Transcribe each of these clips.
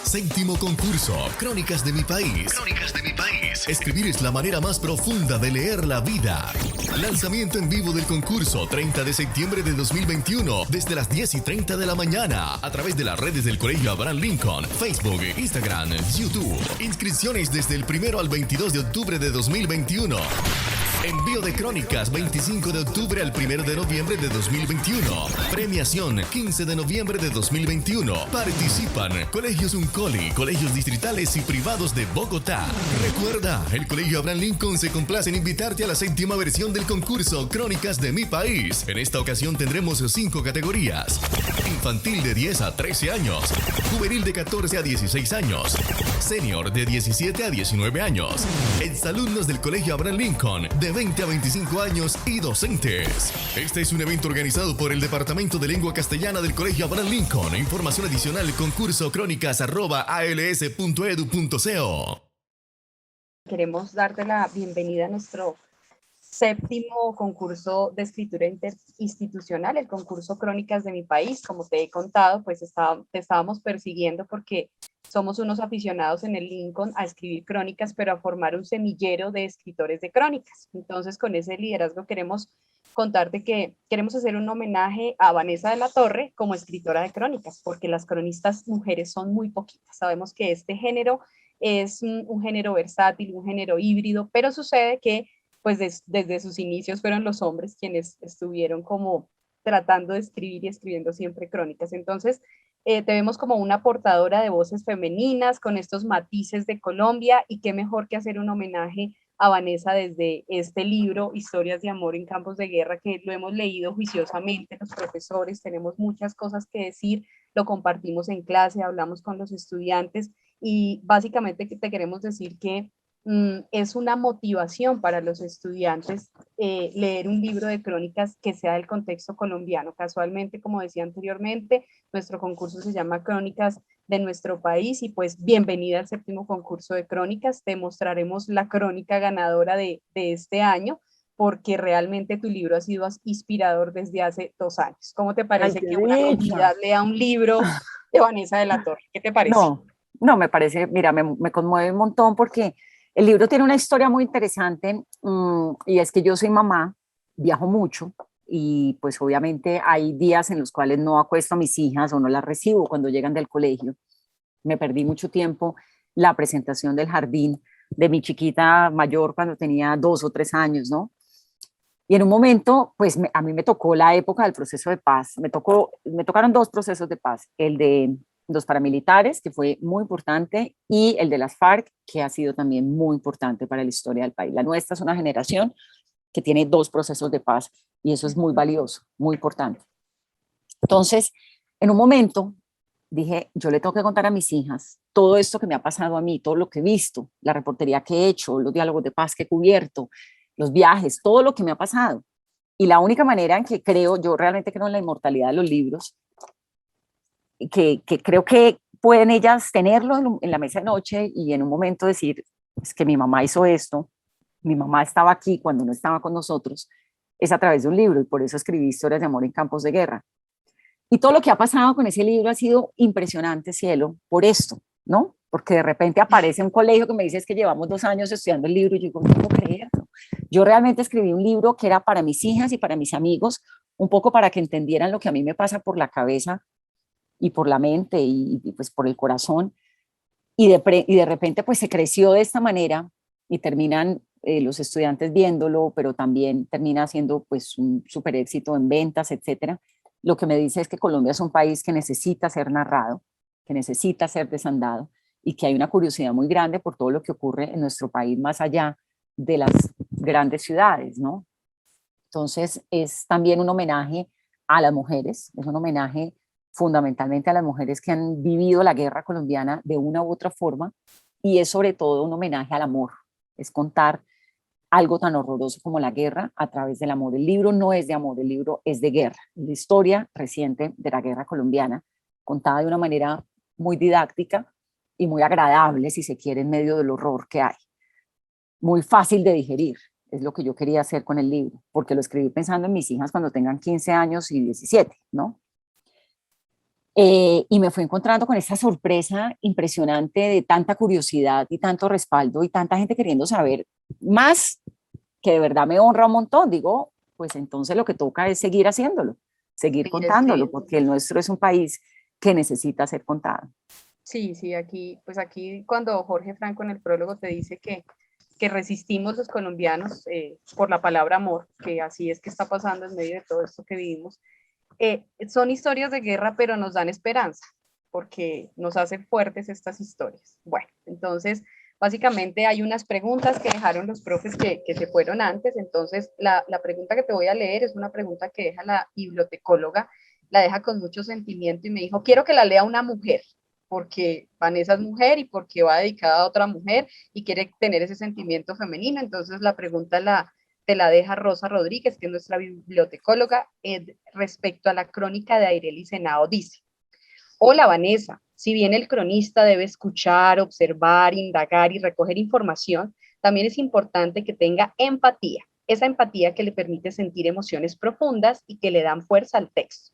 Séptimo concurso, Crónicas de mi país. Crónicas de mi país. Escribir es la manera más profunda de leer la vida. Lanzamiento en vivo del concurso, 30 de septiembre de 2021, desde las 10:30 de la mañana, a través de las redes del Colegio Abraham Lincoln, Facebook, Instagram, YouTube. Inscripciones desde el 1 al 22 de octubre de 2021. Envío de crónicas 25 de octubre al 1 de noviembre de 2021. Premiación 15 de noviembre de 2021. Participan Colegios Uncoli, colegios distritales y privados de Bogotá. Recuerda, el Colegio Abraham Lincoln se complace en invitarte a la séptima versión del concurso Crónicas de mi país. En esta ocasión tendremos 5 categorías: infantil de 10 a 13 años, juvenil de 14 a 16 años, senior de 17 a 19 años, exalumnos del Colegio Abraham Lincoln de 20 a 25 años y docentes. Este es un evento organizado por el Departamento de Lengua Castellana del Colegio Abraham Lincoln. Información adicional: concurso crónicas@als.edu.co. Queremos darte la bienvenida a nuestro séptimo concurso de escritura interinstitucional, el concurso Crónicas de mi país. Como te he contado, pues te estábamos persiguiendo porque somos unos aficionados en el Lincoln a escribir crónicas, pero a formar un semillero de escritores de crónicas. Entonces, con ese liderazgo queremos contarte que queremos hacer un homenaje a Vanessa de la Torre como escritora de crónicas, porque las cronistas mujeres son muy poquitas. Sabemos que este género es un género versátil, un género híbrido, pero sucede que pues desde sus inicios fueron los hombres quienes estuvieron como tratando de escribir y escribiendo siempre crónicas. Entonces, te vemos como una portadora de voces femeninas con estos matices de Colombia, y qué mejor que hacer un homenaje a Vanessa desde este libro, Historias de amor en campos de guerra, que lo hemos leído juiciosamente los profesores, tenemos muchas cosas que decir, lo compartimos en clase, hablamos con los estudiantes, y básicamente te queremos decir que es una motivación para los estudiantes leer un libro de crónicas que sea del contexto colombiano. Casualmente, como decía anteriormente, nuestro concurso se llama Crónicas de nuestro país, y pues bienvenida al séptimo concurso de crónicas. Te mostraremos la crónica ganadora de este año, porque realmente tu libro ha sido inspirador desde hace 2 años. ¿Cómo te parece que una comunidad lea un libro de Vanessa de la Torre? ¿Qué te parece? No, me parece, mira, me conmueve un montón porque el libro tiene una historia muy interesante, y es que yo soy mamá, viajo mucho, y pues obviamente hay días en los cuales no acuesto a mis hijas o no las recibo cuando llegan del colegio. Me perdí mucho tiempo la presentación del jardín de mi chiquita mayor cuando tenía 2 o 3 años, ¿no? Y en un momento, pues a mí me tocó la época del proceso de paz. Me tocaron 2 procesos de paz: el de los paramilitares, que fue muy importante, y el de las FARC, que ha sido también muy importante para la historia del país. La nuestra es una generación que tiene 2 procesos de paz, y eso es muy valioso, muy importante. Entonces, en un momento dije, yo le tengo que contar a mis hijas todo esto que me ha pasado a mí, todo lo que he visto, la reportería que he hecho, los diálogos de paz que he cubierto, los viajes, todo lo que me ha pasado. Y la única manera en que yo realmente creo en la inmortalidad de los libros, que creo que pueden ellas tenerlo en la mesa de noche y en un momento decir, es que mi mamá hizo esto, mi mamá estaba aquí cuando no estaba con nosotros, es a través de un libro, y por eso escribí Historias de amor en campos de guerra. Y todo lo que ha pasado con ese libro ha sido impresionante, cielo, por esto, ¿no? Porque de repente aparece un colegio que me dice, es que llevamos 2 años estudiando el libro, y yo digo, no puedo creerlo. Yo realmente escribí un libro que era para mis hijas y para mis amigos, un poco para que entendieran lo que a mí me pasa por la cabeza y por la mente y pues por el corazón, y de repente pues se creció de esta manera, y terminan los estudiantes viéndolo, pero también termina siendo pues un súper éxito en ventas, etcétera. Lo que me dice es que Colombia es un país que necesita ser narrado, que necesita ser desandado, y que hay una curiosidad muy grande por todo lo que ocurre en nuestro país más allá de las grandes ciudades, ¿no? Entonces es también un homenaje a las mujeres, es un homenaje fundamentalmente a las mujeres que han vivido la guerra colombiana de una u otra forma, y es sobre todo un homenaje al amor, es contar algo tan horroroso como la guerra a través del amor. El libro no es de amor, el libro es de guerra, la historia reciente de la guerra colombiana, contada de una manera muy didáctica y muy agradable, si se quiere, en medio del horror que hay. Muy fácil de digerir, es lo que yo quería hacer con el libro, porque lo escribí pensando en mis hijas cuando tengan 15 años y 17, ¿no? Y me fui encontrando con esta sorpresa impresionante de tanta curiosidad y tanto respaldo y tanta gente queriendo saber más, que de verdad me honra un montón. Digo, pues entonces lo que toca es seguir haciéndolo, seguir Sí, contándolo, escribiendo. porque el nuestro es un país que necesita ser contado. Sí, sí, aquí, pues aquí cuando Jorge Franco en el prólogo te dice que resistimos los colombianos por la palabra amor, que así es que está pasando en medio de todo esto que vivimos, son historias de guerra, pero nos dan esperanza, porque nos hacen fuertes estas historias. Bueno, entonces, básicamente hay unas preguntas que dejaron los profes que se fueron antes, entonces la pregunta que te voy a leer es una pregunta que deja la bibliotecóloga, la deja con mucho sentimiento y me dijo, quiero que la lea una mujer, porque Vanessa es mujer y porque va dedicada a otra mujer y quiere tener ese sentimiento femenino. Entonces la pregunta te la deja Rosa Rodríguez, que es nuestra bibliotecóloga, respecto a la crónica de Airelis Henao. Dice, hola Vanessa, si bien el cronista debe escuchar, observar, indagar y recoger información, también es importante que tenga empatía, esa empatía que le permite sentir emociones profundas y que le dan fuerza al texto.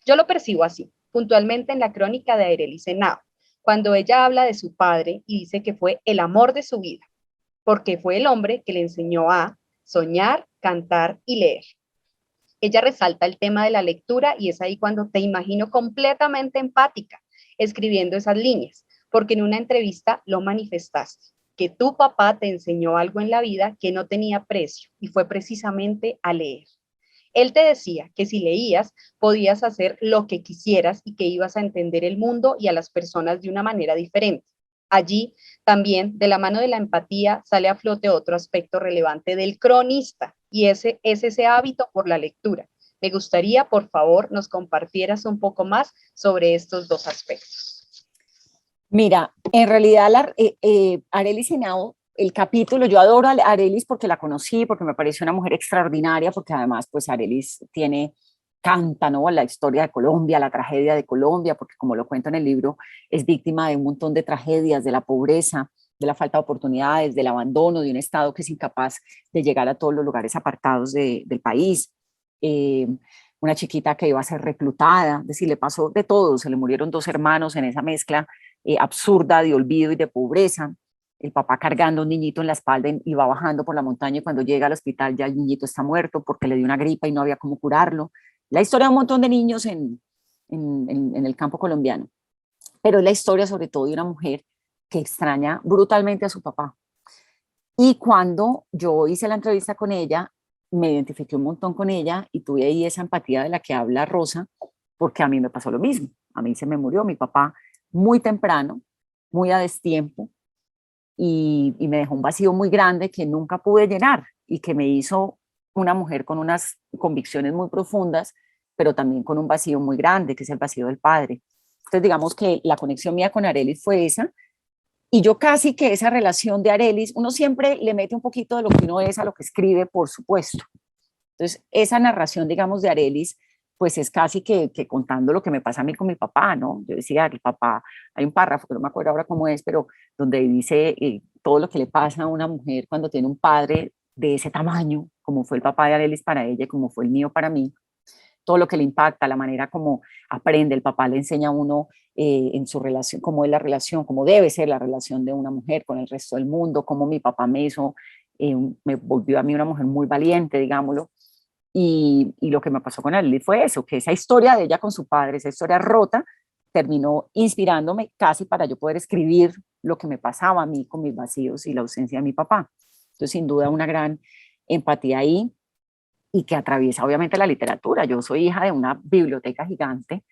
Yo lo percibo así, puntualmente en la crónica de Airelis Henao, cuando ella habla de su padre y dice que fue el amor de su vida, porque fue el hombre que le enseñó a soñar, cantar y leer. Ella resalta el tema de la lectura y es ahí cuando te imagino completamente empática escribiendo esas líneas, porque en una entrevista lo manifestaste, que tu papá te enseñó algo en la vida que no tenía precio y fue precisamente a leer. Él te decía que si leías podías hacer lo que quisieras y que ibas a entender el mundo y a las personas de una manera diferente. Allí también, de la mano de la empatía, sale a flote otro aspecto relevante del cronista y ese es ese hábito por la lectura. Me gustaría, por favor, nos compartieras un poco más sobre estos dos aspectos. Mira, en realidad Arelis Henao, el capítulo, yo adoro a Arelis porque la conocí, porque me parece una mujer extraordinaria, porque además pues Arelis canta, ¿no? La historia de Colombia, la tragedia de Colombia, porque como lo cuento en el libro, es víctima de un montón de tragedias, de la pobreza, de la falta de oportunidades, del abandono, de un Estado que es incapaz de llegar a todos los lugares apartados del país. Eh, una chiquita que iba a ser reclutada, es decir, le pasó de todo, se le murieron dos hermanos en esa mezcla absurda de olvido y de pobreza. El papá cargando a un niñito en la espalda y va bajando por la montaña y cuando llega al hospital ya el niñito está muerto porque le dio una gripa y no había cómo curarlo. La historia de un montón de niños en el campo colombiano, pero es la historia sobre todo de una mujer que extraña brutalmente a su papá. Y cuando yo hice la entrevista con ella, me identifiqué un montón con ella y tuve ahí esa empatía de la que habla Rosa, porque a mí me pasó lo mismo. A mí se me murió mi papá muy temprano, muy a destiempo, y me dejó un vacío muy grande que nunca pude llenar y que me hizo una mujer con unas convicciones muy profundas, pero también con un vacío muy grande, que es el vacío del padre. Entonces, digamos que la conexión mía con Arelis fue esa, y yo casi que esa relación de Arelis, uno siempre le mete un poquito de lo que uno es a lo que escribe, por supuesto. Entonces, esa narración, digamos, de Arelis, pues es casi que contando lo que me pasa a mí con mi papá, ¿no? Yo decía, el papá, hay un párrafo, que no me acuerdo ahora cómo es, pero donde dice todo lo que le pasa a una mujer cuando tiene un padre de ese tamaño, como fue el papá de Arelis para ella, como fue el mío para mí, todo lo que le impacta, la manera como aprende, el papá le enseña a uno en su relación, cómo es la relación, cómo debe ser la relación de una mujer con el resto del mundo, cómo mi papá me hizo, me volvió a mí una mujer muy valiente, digámoslo, y lo que me pasó con Lili fue eso, que esa historia de ella con su padre, esa historia rota, terminó inspirándome casi para yo poder escribir lo que me pasaba a mí con mis vacíos y la ausencia de mi papá. Entonces, sin duda, una gran empatía ahí y que atraviesa obviamente la literatura. Yo soy hija de una biblioteca gigante,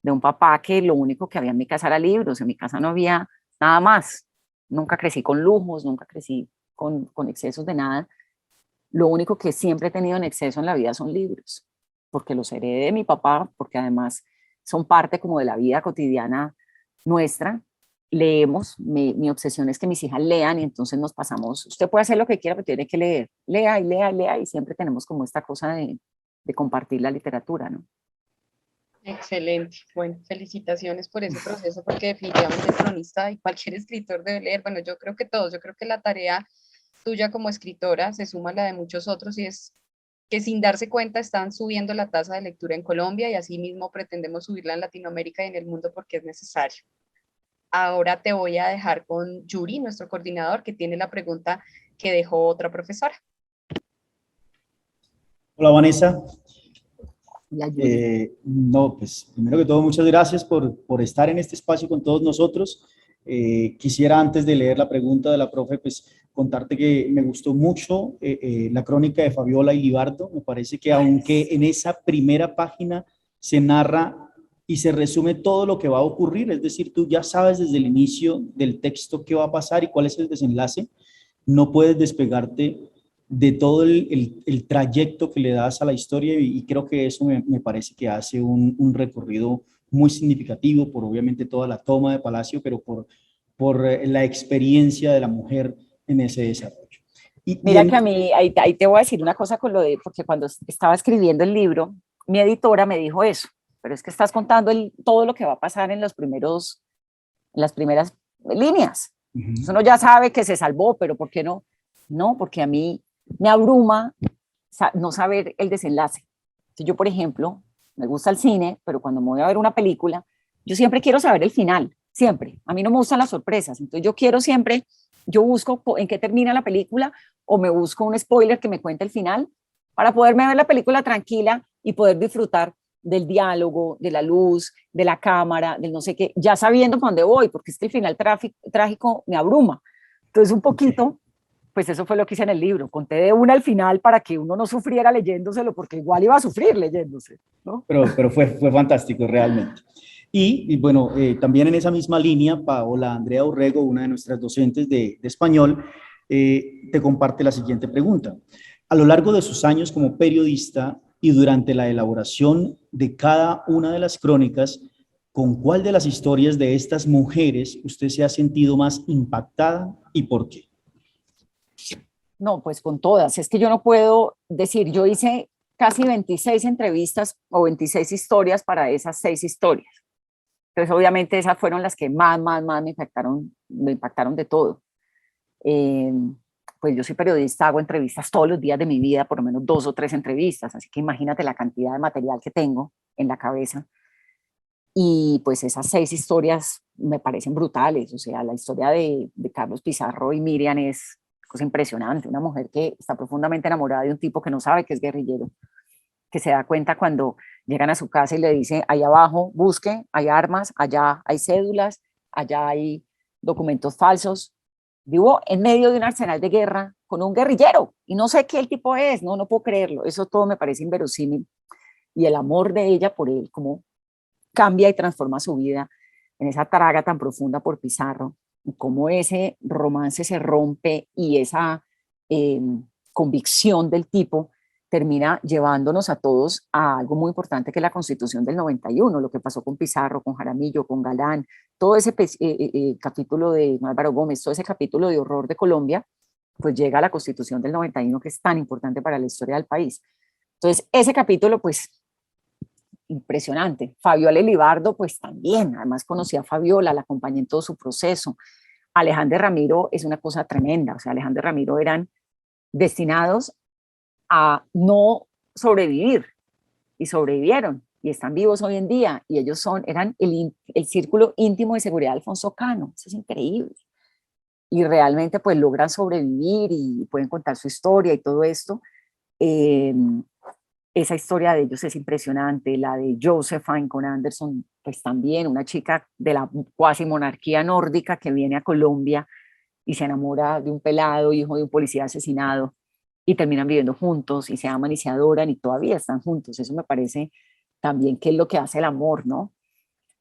de un papá que lo único que había en mi casa era libros, en mi casa no había nada más. Nunca crecí con lujos, nunca crecí con excesos de nada. Lo único que siempre he tenido en exceso en la vida son libros, porque los heredé de mi papá, porque además son parte como de la vida cotidiana nuestra. Leemos, mi obsesión es que mis hijas lean y entonces nos pasamos, usted puede hacer lo que quiera, pero tiene que leer, lea y lea y lea y siempre tenemos como esta cosa de compartir la literatura, ¿no? Excelente. Bueno, felicitaciones por ese proceso, porque definitivamente el cronista y cualquier escritor debe leer. Bueno, yo creo que todos, yo creo que la tarea tuya como escritora se suma a la de muchos otros y es que sin darse cuenta están subiendo la tasa de lectura en Colombia y asimismo pretendemos subirla en Latinoamérica y en el mundo porque es necesario. Ahora te voy a dejar con Yuri, nuestro coordinador, que tiene la pregunta que dejó otra profesora. Hola Vanessa. La Yuri. No, pues primero que todo, muchas gracias por estar en este espacio con todos nosotros. Quisiera antes de leer la pregunta de la profe, pues contarte que me gustó mucho la crónica de Fabiola y Libardo. Me parece que aunque en esa primera página se narra y se resume todo lo que va a ocurrir, es decir, tú ya sabes desde el inicio del texto qué va a pasar y cuál es el desenlace, no puedes despegarte de todo el trayecto que le das a la historia y creo que eso me parece que hace un recorrido muy significativo por obviamente toda la toma de Palacio, pero por la experiencia de la mujer en ese desarrollo. Mira que a mí, ahí te voy a decir una cosa con lo de, porque cuando estaba escribiendo el libro, mi editora me dijo eso, pero es que estás contando todo lo que va a pasar en en las primeras líneas. Entonces uno ya sabe que se salvó, pero ¿por qué no? No, porque a mí me abruma no saber el desenlace. Entonces yo, por ejemplo, me gusta el cine, pero cuando me voy a ver una película, yo siempre quiero saber el final, siempre. A mí no me gustan las sorpresas, entonces yo quiero siempre, yo busco en qué termina la película o me busco un spoiler que me cuente el final para poderme ver la película tranquila y poder disfrutar del diálogo, de la luz, de la cámara, del no sé qué, ya sabiendo para dónde voy, porque es que el final trágico me abruma. Entonces un poquito, pues eso fue lo que hice en el libro, conté de una al final para que uno no sufriera leyéndoselo, porque igual iba a sufrir leyéndose, ¿no? Pero fue fantástico realmente. Y bueno, también en esa misma línea, Paola Andrea Urrego, una de nuestras docentes de español, te comparte la siguiente pregunta. A lo largo de sus años como periodista y durante la elaboración de cada una de las crónicas, ¿con cuál de las historias de estas mujeres usted se ha sentido más impactada y por qué? No, pues con todas. Es que yo no puedo decir, yo hice casi 26 entrevistas o 26 historias para esas 6 historias. Entonces, obviamente, esas fueron las que más me impactaron de todo. Pues yo soy periodista, hago entrevistas todos los días de mi vida, por lo menos 2 o 3 entrevistas, así que imagínate la cantidad de material que tengo en la cabeza. Y pues esas 6 historias me parecen brutales, o sea, la historia de Carlos Pizarro y Miriam es cosa impresionante, una mujer que está profundamente enamorada de un tipo que no sabe que es guerrillero, que se da cuenta cuando llegan a su casa y le dice, ahí abajo, busque, hay armas, allá hay cédulas, allá hay documentos falsos. Vivo en medio de un arsenal de guerra con un guerrillero y no sé qué el tipo es, no puedo creerlo. Eso todo me parece inverosímil. Y el amor de ella por él, cómo cambia y transforma su vida en esa traga tan profunda por Pizarro, y cómo ese romance se rompe y esa convicción del tipo termina llevándonos a todos a algo muy importante que es la Constitución del 91, lo que pasó con Pizarro, con Jaramillo, con Galán, todo ese capítulo de Álvaro Gómez, todo ese capítulo de horror de Colombia, pues llega a la Constitución del 91 que es tan importante para la historia del país. Entonces, ese capítulo, pues, impresionante. Fabiola Libardo, pues también, además conocí a Fabiola, la acompañé en todo su proceso. Alejandro Ramiro es una cosa tremenda, o sea, Alejandro Ramiro eran destinados a no sobrevivir y sobrevivieron y están vivos hoy en día y ellos eran el círculo íntimo de seguridad de Alfonso Cano, eso es increíble. Y realmente pues logran sobrevivir y pueden contar su historia y todo esto. Esa historia de ellos es impresionante, la de Josephine con Anderson, pues también una chica de la cuasi monarquía nórdica que viene a Colombia y se enamora de un pelado, hijo de un policía asesinado, y terminan viviendo juntos y se aman y se adoran y todavía están juntos. Eso me parece también que es lo que hace el amor, ¿no?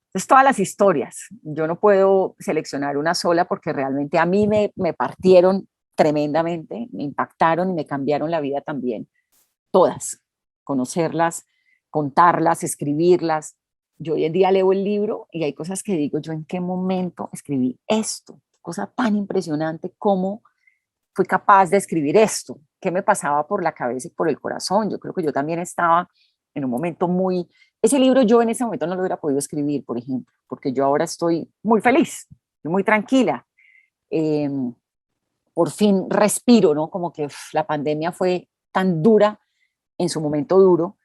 Entonces, todas las historias, yo no puedo seleccionar una sola porque realmente a mí me partieron tremendamente, me impactaron y me cambiaron la vida también, todas, conocerlas, contarlas, escribirlas. Yo hoy en día leo el libro y hay cosas que digo, yo en qué momento escribí esto, cosa tan impresionante como fui capaz de escribir esto, qué me pasaba por la cabeza y por el corazón. Yo creo que yo también estaba en un momento muy... Ese libro yo en ese momento no lo hubiera podido escribir, por ejemplo, porque yo ahora estoy muy feliz, muy tranquila. Por fin respiro, ¿no? Como que la pandemia fue tan dura en su momento duro,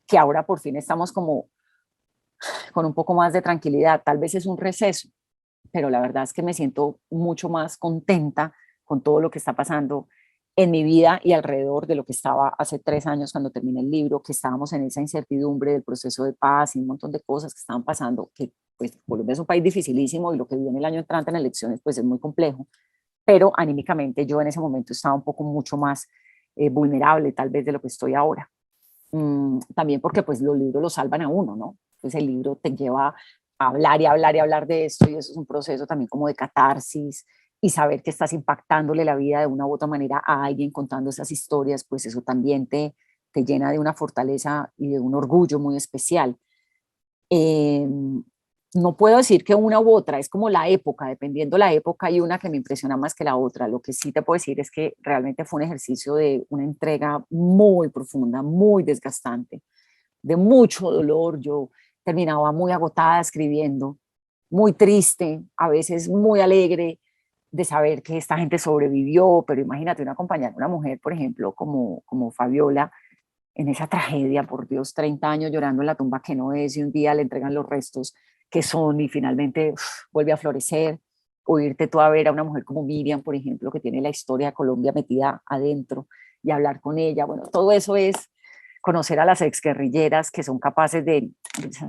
que ahora por fin estamos como con un poco más de tranquilidad. Tal vez es un receso, pero la verdad es que me siento mucho más contenta con todo lo que está pasando en mi vida y alrededor de lo que estaba hace 3 años cuando terminé el libro, que estábamos en esa incertidumbre del proceso de paz y un montón de cosas que estaban pasando, que pues Colombia es un país dificilísimo y lo que viene el año entrante en elecciones pues es muy complejo, pero anímicamente yo en ese momento estaba un poco mucho más vulnerable tal vez de lo que estoy ahora. También porque pues los libros lo salvan a uno, ¿no? Pues el libro te lleva a hablar y hablar y hablar de esto y eso es un proceso también como de catarsis y saber que estás impactándole la vida de una u otra manera a alguien contando esas historias, pues eso también te llena de una fortaleza y de un orgullo muy especial. Eh, no puedo decir que una u otra, es como la época, dependiendo la época hay una que me impresiona más que la otra. Lo que sí te puedo decir es que realmente fue un ejercicio de una entrega muy profunda, muy desgastante, de mucho dolor. Yo terminaba muy agotada escribiendo, muy triste, a veces muy alegre de saber que esta gente sobrevivió, pero imagínate una compañera, una mujer, por ejemplo, como Fabiola, en esa tragedia, por Dios, 30 años llorando en la tumba que no es y un día le entregan los restos que son y finalmente vuelve a florecer, o irte tú a ver a una mujer como Miriam, por ejemplo, que tiene la historia de Colombia metida adentro y hablar con ella, bueno, todo eso es conocer a las exguerrilleras que son capaces de,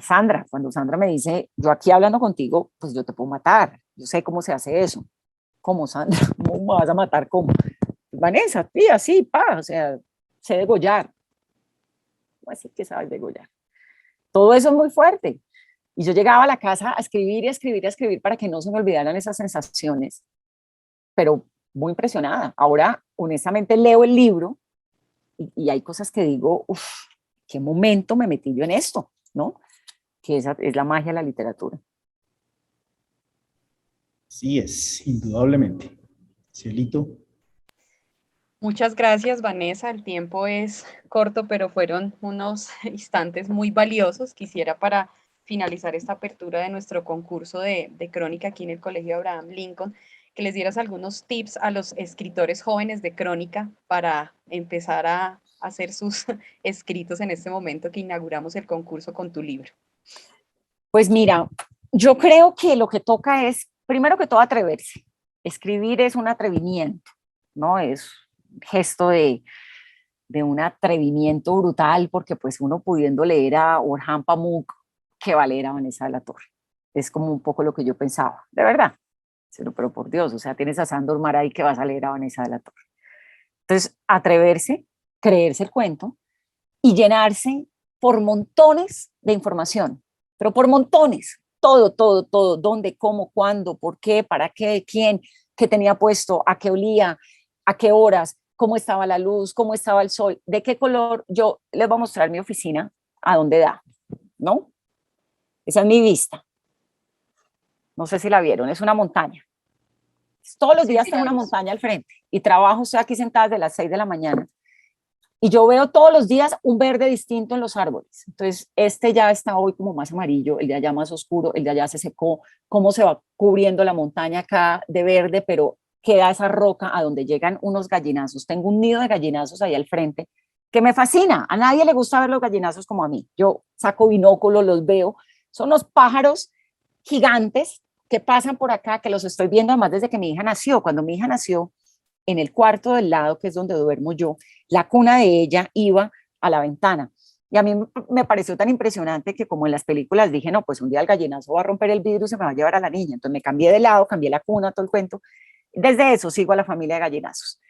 Sandra, cuando Sandra me dice, yo aquí hablando contigo, pues yo te puedo matar, yo sé cómo se hace eso. ¿Cómo, Sandra? ¿Cómo me vas a matar? ¿Cómo? Vanessa, tía, sí, pa, o sea, sé degollar. ¿Cómo así que sabes degollar? Todo eso es muy fuerte. Y yo llegaba a la casa a escribir y a escribir y a escribir para que no se me olvidaran esas sensaciones, pero muy impresionada. Ahora, honestamente, leo el libro y hay cosas que digo, uff, qué momento me metí yo en esto, ¿no? Que esa es la magia de la literatura. Sí es, indudablemente. Cielito. Muchas gracias, Vanessa. El tiempo es corto, pero fueron unos instantes muy valiosos. Quisiera para finalizar esta apertura de nuestro concurso de crónica aquí en el Colegio Abraham Lincoln, que les dieras algunos tips a los escritores jóvenes de crónica para empezar a hacer sus escritos en este momento que inauguramos el concurso con tu libro. Pues mira, yo creo que lo que toca es, primero que todo, atreverse. Escribir es un atrevimiento, ¿no? Es un gesto de un atrevimiento brutal, porque pues uno pudiendo leer a Orhan Pamuk, que va a leer a Vanessa de la Torre. Es como un poco lo que yo pensaba, de verdad. Pero por Dios, o sea, tienes a Sándor Márai que vas a leer a Vanessa de la Torre. Entonces, atreverse, creerse el cuento y llenarse por montones de información, pero por montones, todo, todo, todo, dónde, cómo, cuándo, por qué, para qué, quién, qué tenía puesto, a qué olía, a qué horas, cómo estaba la luz, cómo estaba el sol, de qué color. Yo les voy a mostrar mi oficina, a dónde da, ¿no? Esa es mi vista. No sé si la vieron, es una montaña. Todos los días tengo una montaña al frente y trabajo, estoy aquí sentada desde las 6 de la mañana y yo veo todos los días un verde distinto en los árboles. Entonces, este ya está hoy como más amarillo, el de allá más oscuro, el de allá se secó, cómo se va cubriendo la montaña acá de verde, pero queda esa roca a donde llegan unos gallinazos. Tengo un nido de gallinazos ahí al frente que me fascina. A nadie le gusta ver los gallinazos como a mí. Yo saco binóculos, los veo. Son los pájaros gigantes que pasan por acá, que los estoy viendo además desde que mi hija nació. Cuando mi hija nació, en el cuarto del lado, que es donde duermo yo, la cuna de ella iba a la ventana. Y a mí me pareció tan impresionante que como en las películas dije, no, pues un día el gallinazo va a romper el vidrio y se me va a llevar a la niña. Entonces me cambié de lado, cambié la cuna, todo el cuento. Desde eso sigo a la familia de gallinazos.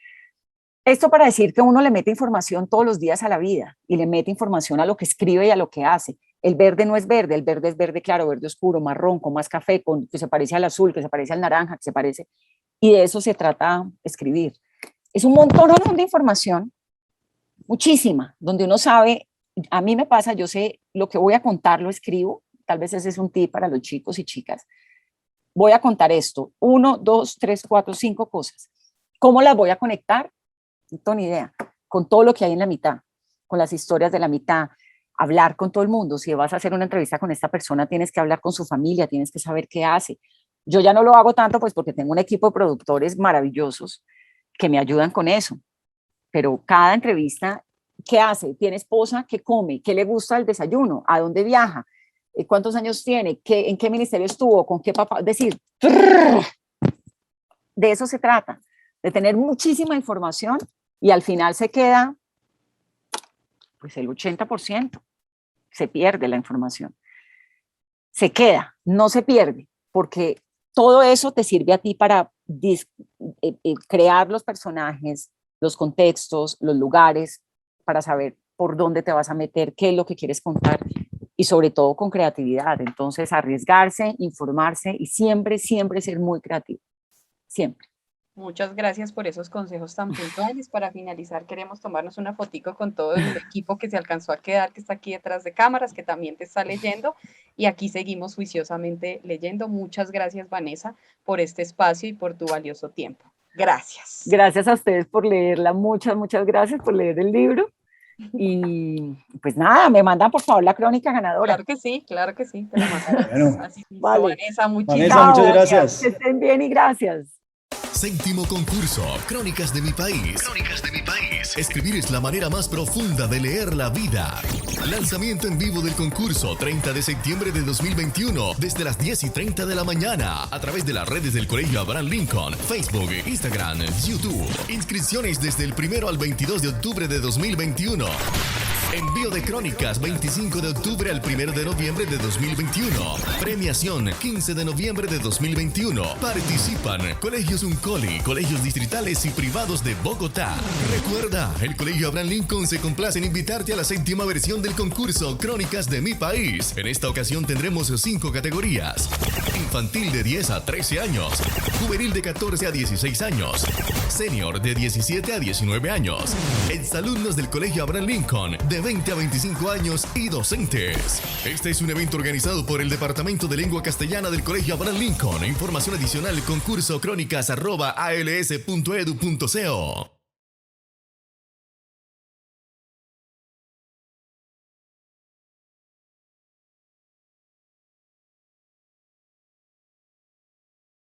Esto para decir que uno le mete información todos los días a la vida y le mete información a lo que escribe y a lo que hace. El verde no es verde, el verde es verde claro, verde oscuro, marrón, con más café, con, que se parece al azul, que se parece al naranja, que se parece. Y de eso se trata escribir. Es un montón de información, muchísima, donde uno sabe, a mí me pasa, yo sé lo que voy a contar, lo escribo, tal vez ese es un tip para los chicos y chicas. Voy a contar esto, 1, 2, 3, 4, 5 cosas. ¿Cómo las voy a conectar? No tengo ni idea. Con todo lo que hay en la mitad, con las historias de la mitad, hablar con todo el mundo. Si vas a hacer una entrevista con esta persona, tienes que hablar con su familia, tienes que saber qué hace. Yo ya no lo hago tanto, pues porque tengo un equipo de productores maravillosos que me ayudan con eso. Pero cada entrevista ¿qué hace? ¿Tiene esposa? ¿Qué come? ¿Qué le gusta el desayuno? ¿A dónde viaja? ¿Cuántos años tiene? ¿En qué ministerio estuvo? ¿Con qué papá? Es decir, de eso se trata, de tener muchísima información y al final se queda, pues el 80%, se pierde la información. Se queda, no se pierde, porque todo eso te sirve a ti para crear los personajes, los contextos, los lugares, para saber por dónde te vas a meter, qué es lo que quieres contar y sobre todo con creatividad. Entonces, arriesgarse, informarse y siempre, siempre ser muy creativo. Siempre. Muchas gracias por esos consejos tan puntuales. Para finalizar, queremos tomarnos una fotico con todo el equipo que se alcanzó a quedar, que está aquí detrás de cámaras, que también te está leyendo, y aquí seguimos juiciosamente leyendo. Muchas gracias, Vanessa, por este espacio y por tu valioso tiempo. Gracias. Gracias a ustedes por leerla, muchas, muchas gracias por leer el libro. Y pues nada, me mandan por favor la crónica ganadora. Claro que sí, claro que sí. Te lo mandamos. Bueno, así, vale. Vanessa, muchísimas Vanessa, muchas gracias. Que estén bien y gracias. Séptimo concurso, Crónicas de mi país. Crónicas de mi país. Escribir es la manera más profunda de leer la vida. Lanzamiento en vivo del concurso, 30 de septiembre de 2021, desde las 10:30 de la mañana, a través de las redes del Colegio Abraham Lincoln, Facebook, Instagram, YouTube. Inscripciones desde el 1 al 22 de octubre de 2021. Envío de crónicas 25 de octubre al 1 de noviembre de 2021. Premiación 15 de noviembre de 2021. Participan Colegios Uncoli, colegios distritales y privados de Bogotá. Recuerda, el Colegio Abraham Lincoln se complace en invitarte a la 7ª versión del concurso Crónicas de mi país. En esta ocasión tendremos 5 categorías: infantil de 10 a 13 años, juvenil de 14 a 16 años, senior de 17 a 19 años, exalumnos del Colegio Abraham Lincoln de 20 a 25 años y docentes. Este es un evento organizado por el Departamento de Lengua Castellana del Colegio Abraham Lincoln. Información adicional concurso crónicas@als.edu.co.